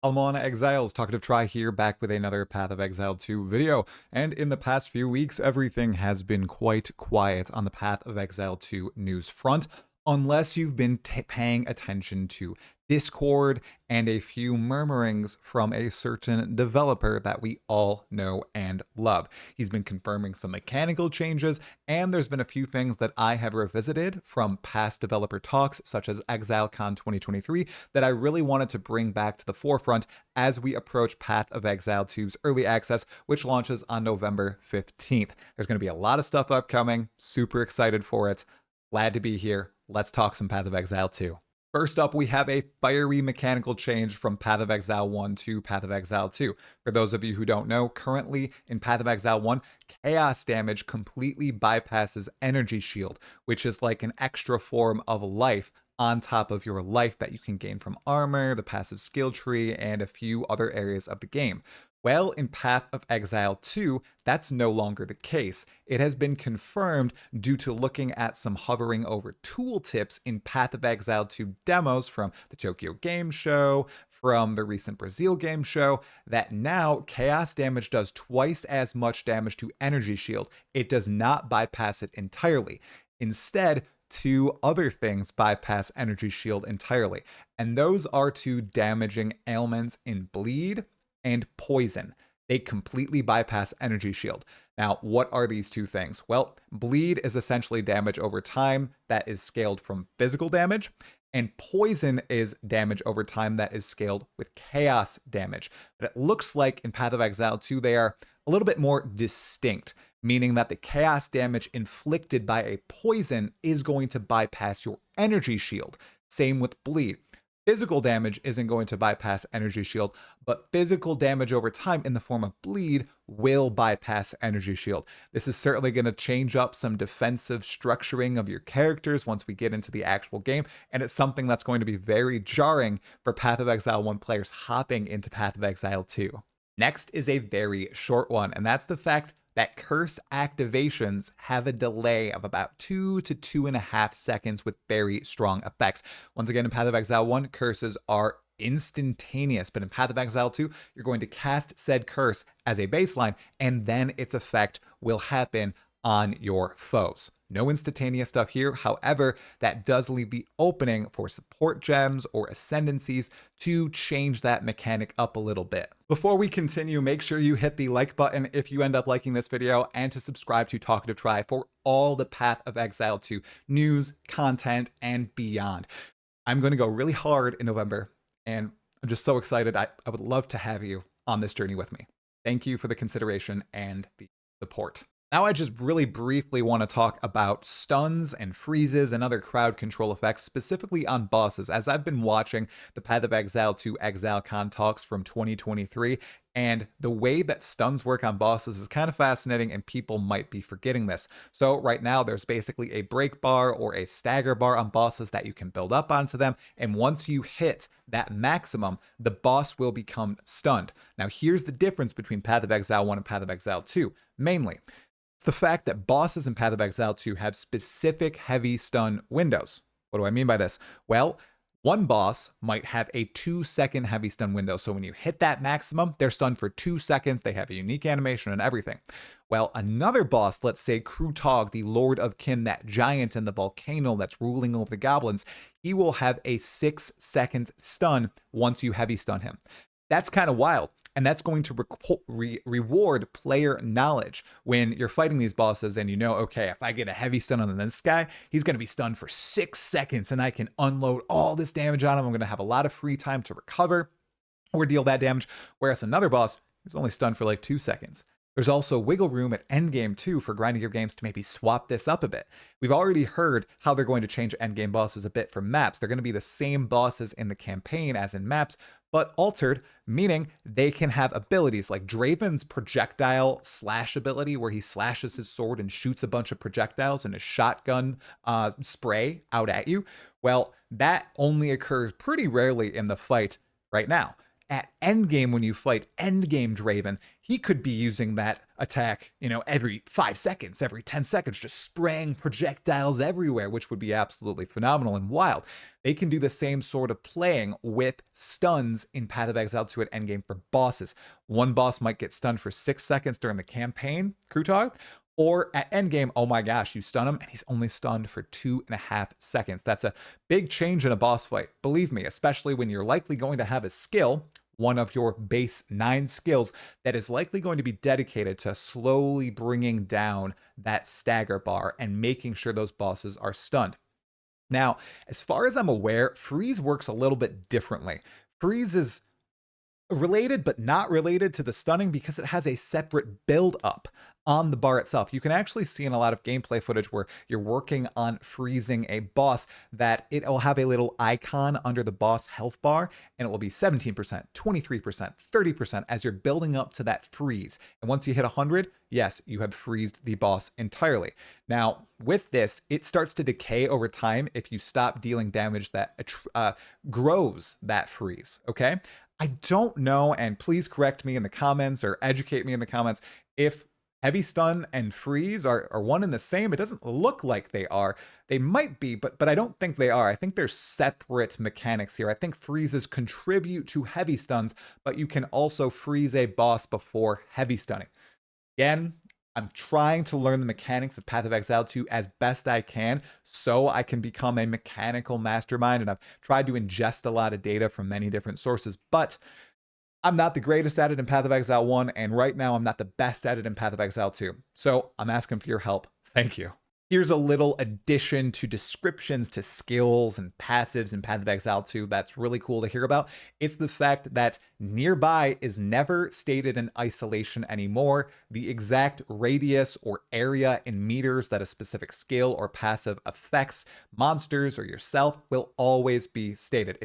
I'm on Exiles, Talkative Try here, back with another Path of Exile 2 video, and in the past few weeks, everything has been quite quiet on the Path of Exile 2 news front, unless you've been paying attention to Discord and a few murmurings from a certain developer that we all know and love. He's been confirming some mechanical changes, and there's been a few things that I have revisited from past developer talks, such as ExileCon 2023, that I really wanted to bring back to the forefront as we approach Path of Exile 2's early access, which launches on November 15th. There's going to be a lot of stuff upcoming, super excited for it. Glad to be here. Let's talk some Path of Exile 2. First up, we have a fiery mechanical change from Path of Exile 1 to Path of Exile 2. For those of you who don't know, currently in Path of Exile 1, chaos damage completely bypasses energy shield, which is like an extra form of life on top of your life that you can gain from armor, the passive skill tree, and a few other areas of the game. Well, in Path of Exile 2, that's no longer the case. It has been confirmed due to looking at some hovering over tooltips in Path of Exile 2 demos from the Tokyo Game Show, from the recent Brazil Game Show, that now chaos damage does twice as much damage to energy shield. It does not bypass it entirely. Instead, two other things bypass energy shield entirely, and those are two damaging ailments in bleed and poison. They completely bypass energy shield. Now, what are these two things? Well, bleed is essentially damage over time that is scaled from physical damage, and poison is damage over time that is scaled with chaos damage. But it looks like in Path of Exile 2, they are a little bit more distinct, meaning that the chaos damage inflicted by a poison is going to bypass your energy shield. Same with bleed. Physical damage isn't going to bypass energy shield, but physical damage over time in the form of bleed will bypass energy shield. This is certainly going to change up some defensive structuring of your characters once we get into the actual game, and it's something that's going to be very jarring for Path of Exile 1 players hopping into Path of Exile 2. Next is a very short one, and that's the fact that curse activations have a delay of about 2 to 2.5 seconds with very strong effects. Once again, in Path of Exile 1, curses are instantaneous, but in Path of Exile 2, you're going to cast said curse as a baseline, and then its effect will happen on your foes. No instantaneous stuff here. However, that does leave the opening for support gems or ascendancies to change that mechanic up a little bit. Before we continue, make sure you hit the like button if you end up liking this video, and to subscribe to Talkative Try for all the Path of Exile 2 news, content, and beyond. I'm going to go really hard in November, and I'm just so excited. I would love to have you on this journey with me. Thank you for the consideration and the support. Now I just really briefly want to talk about stuns and freezes and other crowd control effects, specifically on bosses, as I've been watching the Path of Exile 2 ExileCon talks from 2023, and the way that stuns work on bosses is kind of fascinating, and people might be forgetting this. So right now there's basically a break bar or a stagger bar on bosses that you can build up onto them, and once you hit that maximum, the boss will become stunned. Now here's the difference between Path of Exile 1 and Path of Exile 2, mainly. It's the fact that bosses in Path of Exile 2 have specific heavy stun windows. What do I mean by this? Well, one boss might have a 2-second heavy stun window. So when you hit that maximum, they're stunned for 2 seconds. They have a unique animation and everything. Well, another boss, let's say Krutog, the Lord of Kin, that giant in the volcano that's ruling over the goblins, he will have a 6-second stun once you heavy stun him. That's kind of wild. And that's going to reward player knowledge when you're fighting these bosses and you know, okay, if I get a heavy stun on this guy, he's going to be stunned for 6 seconds and I can unload all this damage on him. I'm going to have a lot of free time to recover or deal that damage. Whereas another boss is only stunned for like 2 seconds. There's also wiggle room at endgame too for grinding your games to maybe swap this up a bit. We've already heard how they're going to change endgame bosses a bit for maps. They're going to be the same bosses in the campaign as in maps, but altered, meaning they can have abilities like Draven's projectile slash ability, where he slashes his sword and shoots a bunch of projectiles and a shotgun spray out at you. Well, that only occurs pretty rarely in the fight right now. at endgame, when you fight endgame Draven, he could be using that attack, every 5 seconds, every 10 seconds, just spraying projectiles everywhere, which would be absolutely phenomenal and wild. They can do the same sort of playing with stuns in Path of Exile 2 at endgame for bosses. One boss might get stunned for 6 seconds during the campaign, Krutog, or at endgame, oh my gosh, you stun him and he's only stunned for 2.5 seconds. That's a big change in a boss fight. Believe me, especially when you're likely going to have a skill, one of your base 9 skills, that is likely going to be dedicated to slowly bringing down that stagger bar and making sure those bosses are stunned. Now, as far as I'm aware, freeze works a little bit differently. Freeze is related but not related to the stunning because it has a separate build up on the bar itself. You can actually see in a lot of gameplay footage where you're working on freezing a boss that it will have a little icon under the boss health bar, and it will be 17%, 23%, 30% as you're building up to that freeze. And once you hit 100, yes, you have freezed the boss entirely. Now, with this, it starts to decay over time if you stop dealing damage that grows that freeze, okay? I don't know, and please correct me in the comments or educate me in the comments if heavy stun and freeze are one and the same. It doesn't look like they are. They might be, but I don't think they are. I think they're separate mechanics here. I think freezes contribute to heavy stuns, but you can also freeze a boss before heavy stunning. Again, I'm trying to learn the mechanics of Path of Exile 2 as best I can so I can become a mechanical mastermind, and I've tried to ingest a lot of data from many different sources, but I'm not the greatest at it in Path of Exile 1, and right now I'm not the best at it in Path of Exile 2. So I'm asking for your help. Thank you. Here's a little addition to descriptions to skills and passives in Path of Exile 2 that's really cool to hear about. It's the fact that nearby is never stated in isolation anymore. The exact radius or area in meters that a specific skill or passive affects monsters or yourself will always be stated.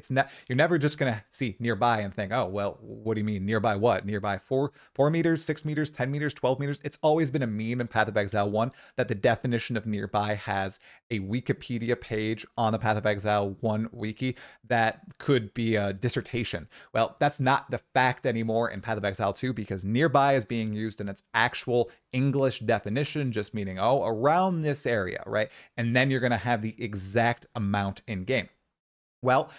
You're never just gonna see nearby and think, oh, well, what do you mean nearby what? Nearby 4 meters, 6 meters, 10 meters, 12 meters. It's always been a meme in Path of Exile 1 that the definition of nearby has a Wikipedia page on the Path of Exile 1 wiki that could be a dissertation. Well, that's not the fact anymore in Path of Exile 2 because nearby is being used in its actual English definition, just meaning, oh, around this area, right? And then you're going to have the exact amount in game. Well,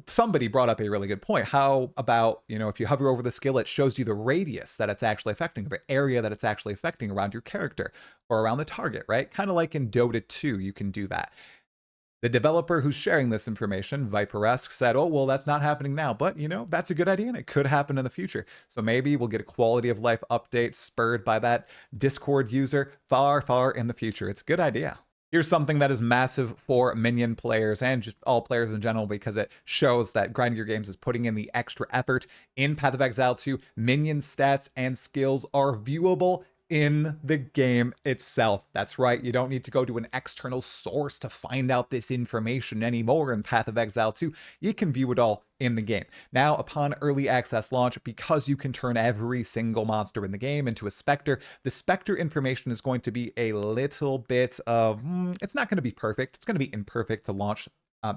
somebody brought up a really good point. How about, if you hover over the skill, it shows you the radius that it's actually affecting, the area that it's actually affecting around your character or around the target, right? Kind of like in Dota 2, you can do that. The developer who's sharing this information, Viperesque, said, oh, well, that's not happening now, but, that's a good idea and it could happen in the future. So maybe we'll get a quality of life update spurred by that Discord user far, far in the future. It's a good idea. Here's something that is massive for Minion players and just all players in general because it shows that Grinding Your Games is putting in the extra effort. In Path of Exile 2, Minion stats and skills are viewable in the game itself. That's right, you don't need to go to an external source to find out this information anymore in Path of Exile 2. You can view it all in the game. Now, upon early access launch, because you can turn every single monster in the game into a Spectre, the Spectre information is going to be a little bit of, it's not going to be perfect. It's going to be imperfect to launch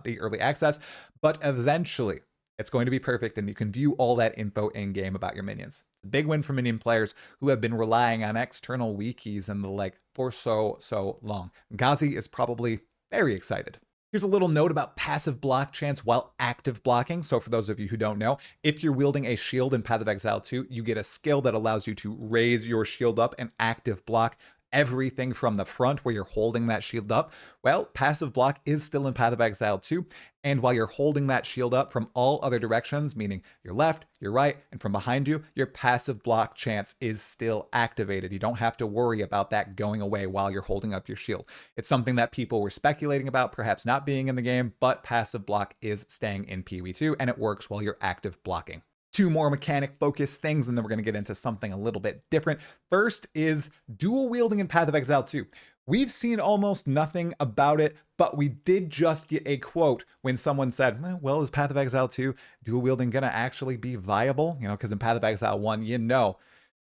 the early access, but eventually it's going to be perfect, and you can view all that info in-game about your minions. It's a big win for Minion players who have been relying on external wikis and the like for so long. Gazi is probably very excited. Here's a little note about passive block chance while active blocking. So for those of you who don't know, if you're wielding a shield in Path of Exile 2, you get a skill that allows you to raise your shield up and active block everything from the front where you're holding that shield up. Well, passive block is still in Path of Exile 2, and while you're holding that shield up from all other directions, meaning your left, your right, and from behind you, your passive block chance is still activated. You don't have to worry about that going away while you're holding up your shield. It's something that people were speculating about, perhaps not being in the game, but passive block is staying in PoE2, and it works while you're active blocking. Two more mechanic focused things, and then we're going to get into something a little bit different. First is dual wielding in Path of Exile 2. We've seen almost nothing about it, but we did just get a quote when someone said, well, is Path of Exile 2 dual wielding going to actually be viable? Because in Path of Exile 1,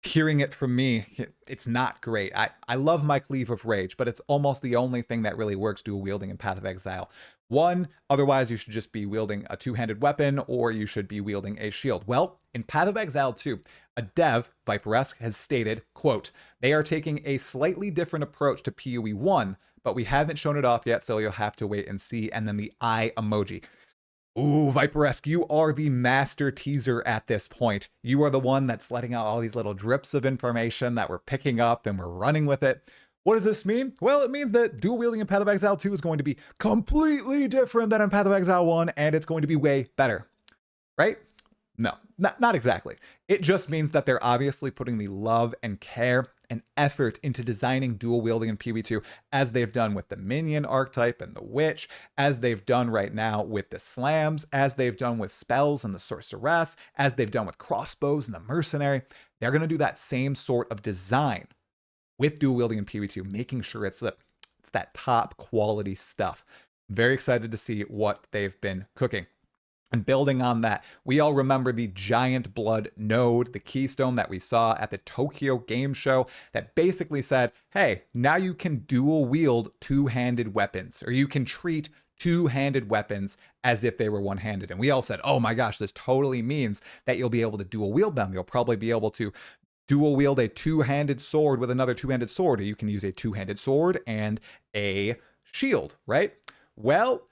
hearing it from me, it's not great. I love my Cleave of Rage, but it's almost the only thing that really works dual wielding in Path of Exile. One, otherwise you should just be wielding a two-handed weapon, or you should be wielding a shield. Well, in Path of Exile 2, a dev, Viperesque, has stated, quote, they are taking a slightly different approach to PoE 1, but we haven't shown it off yet, so you'll have to wait and see. And then the eye emoji. Ooh, Viperesque, you are the master teaser at this point. You are the one that's letting out all these little drips of information that we're picking up and we're running with it. What does this mean? Well, it means that dual wielding in Path of Exile 2 is going to be completely different than in Path of Exile 1, and it's going to be way better. Right? No, not exactly. It just means that they're obviously putting the love and care and effort into designing dual wielding in PoE2, as they've done with the Minion archetype and the Witch, as they've done right now with the Slams, as they've done with spells and the Sorceress, as they've done with crossbows and the Mercenary. They're going to do that same sort of design with dual wielding in PoE2, making sure it's that top quality stuff. Very excited to see what they've been cooking. And building on that, we all remember the giant blood node, the Keystone that we saw at the Tokyo Game Show that basically said, hey, now you can dual wield two-handed weapons, or you can treat two-handed weapons as if they were one-handed. And we all said, oh my gosh, this totally means that you'll be able to dual wield them. You'll probably be able to dual wield a two-handed sword with another two-handed sword, or you can use a two-handed sword and a shield, right? Well,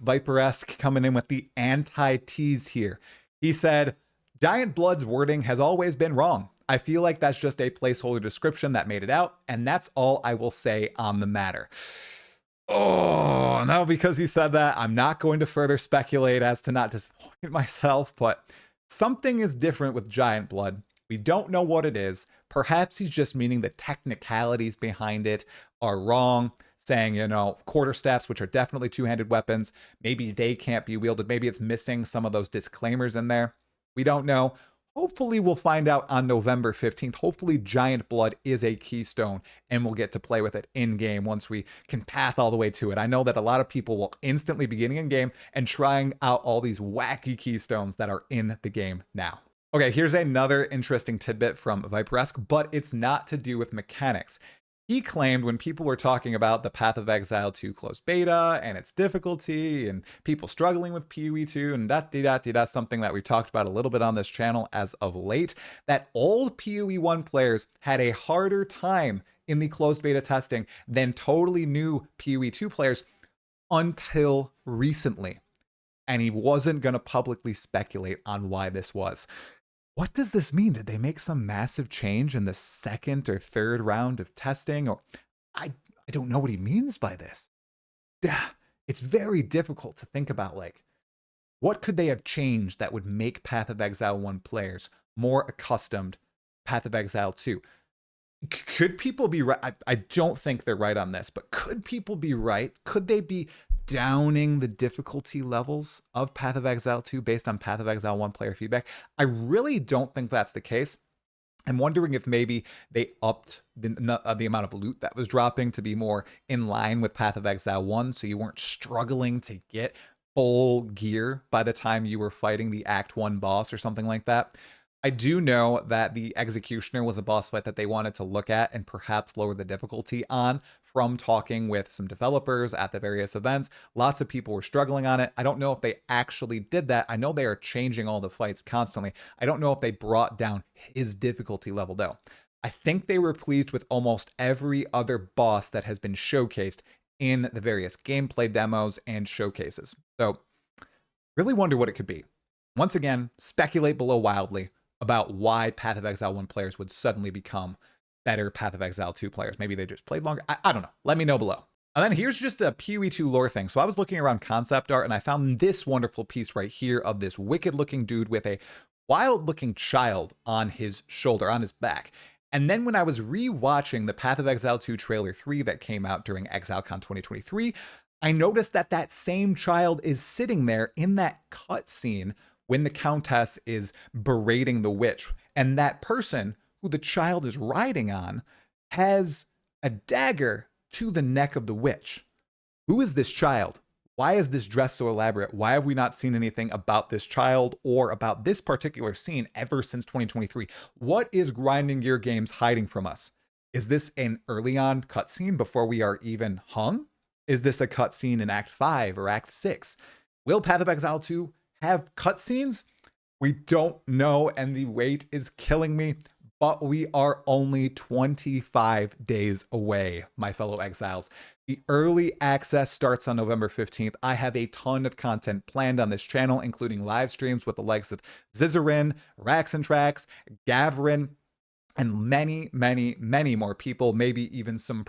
Viperesque coming in with the anti-tease here. He said, Giant Blood's wording has always been wrong. I feel like that's just a placeholder description that made it out, and that's all I will say on the matter. Oh, now because he said that, I'm not going to further speculate as to not disappoint myself, but something is different with Giant Blood. We don't know what it is. Perhaps he's just meaning the technicalities behind it are wrong, saying, you know, quarterstaffs, which are definitely two-handed weapons, maybe they can't be wielded. Maybe it's missing some of those disclaimers in there. We don't know. Hopefully we'll find out on November 15th. Hopefully Giant Blood is a Keystone and we'll get to play with it in-game once we can path all the way to it. I know that a lot of people will instantly be getting in-game and trying out all these wacky Keystones that are in the game now. Okay, here's another interesting tidbit from Viperesque, but it's not to do with mechanics. He claimed when people were talking about the Path of Exile 2 closed beta and its difficulty and people struggling with PoE2 and something that we talked about a little bit on this channel as of late, that old PoE1 players had a harder time in the closed beta testing than totally new PoE2 players until recently. And he wasn't going to publicly speculate on why this was. What does this mean? Did they make some massive change in the second or third round of testing? Or I don't know what he means by this. It's very difficult to think about, like, what could they have changed that would make Path of Exile 1 players more accustomed to Path of Exile 2? Could people be right? I don't think they're right on this, but could people be right? Could they be downing the difficulty levels of Path of Exile 2 based on Path of Exile 1 player feedback? I really don't think that's the case. I'm wondering if maybe they upped the amount of loot that was dropping to be more in line with Path of Exile 1, so you weren't struggling to get full gear by the time you were fighting the Act 1 boss or something like that. I do know that the Executioner was a boss fight that they wanted to look at and perhaps lower the difficulty on from talking with some developers at the various events. Lots of people were struggling on it. I don't know if they actually did that. I know they are changing all the fights constantly. I don't know if they brought down his difficulty level though. I think they were pleased with almost every other boss that has been showcased in the various gameplay demos and showcases. So really wonder what it could be. Once again, speculate below wildly about why Path of Exile 1 players would suddenly become better Path of Exile 2 players. Maybe they just played longer. I don't know. Let me know below. And then here's just a PoE2 lore thing. So I was looking around concept art and I found this wonderful piece right here of this wicked looking dude with a wild looking child on his shoulder, on his back. And then when I was re-watching the Path of Exile 2 trailer 3 that came out during ExileCon 2023, I noticed that that same child is sitting there in that cutscene when the Countess is berating the witch. And that person who the child is riding on has a dagger to the neck of the witch. Who is this child? Why is this dress so elaborate? Why have we not seen anything about this child or about this particular scene ever since 2023? What is Grinding Gear Games hiding from us? Is this an early on cutscene before we are even hung? Is this a cutscene in Act 5 or Act 6? Will Path of Exile 2 have cutscenes? We don't know, and the wait is killing me, but we are only 25 days away, my fellow exiles. The early access starts on November 15th. I have a ton of content planned on this channel, including live streams with the likes of Zizarin, Rax and Trax, Gavrin, and many, many, many more people, maybe even some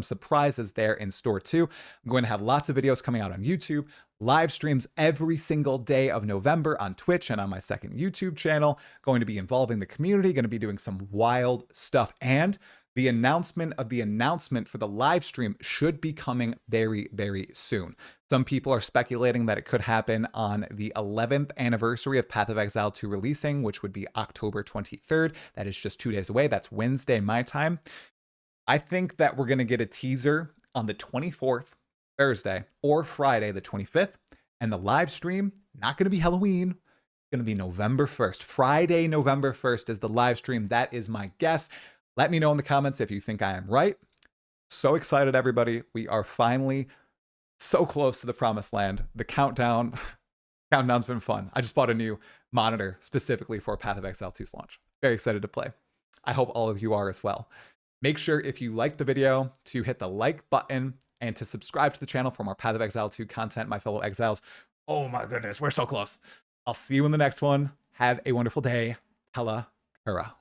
surprises there in store too. I'm going to have lots of videos coming out on YouTube, live streams every single day of November on Twitch and on my second YouTube channel, going to be involving the community, going to be doing some wild stuff. And the announcement for the live stream should be coming very, very soon. Some people are speculating that it could happen on the 11th anniversary of Path of Exile 2 releasing, which would be October 23rd. That is just 2 days away. That's Wednesday, my time. I think that we're going to get a teaser on the 24th, Thursday, or Friday, the 25th. And the live stream, not going to be Halloween, it's going to be November 1st. Friday, November 1st is the live stream. That is my guess. Let me know in the comments if you think I am right. So excited, everybody. We are finally so close to the promised land. The countdown's been fun. I just bought a new monitor specifically for Path of Exile 2's launch. Very excited to play. I hope all of you are as well. Make sure if you liked the video to hit the like button and to subscribe to the channel for more Path of Exile 2 content, my fellow exiles. Oh my goodness, we're so close. I'll see you in the next one. Have a wonderful day. Tala Kura.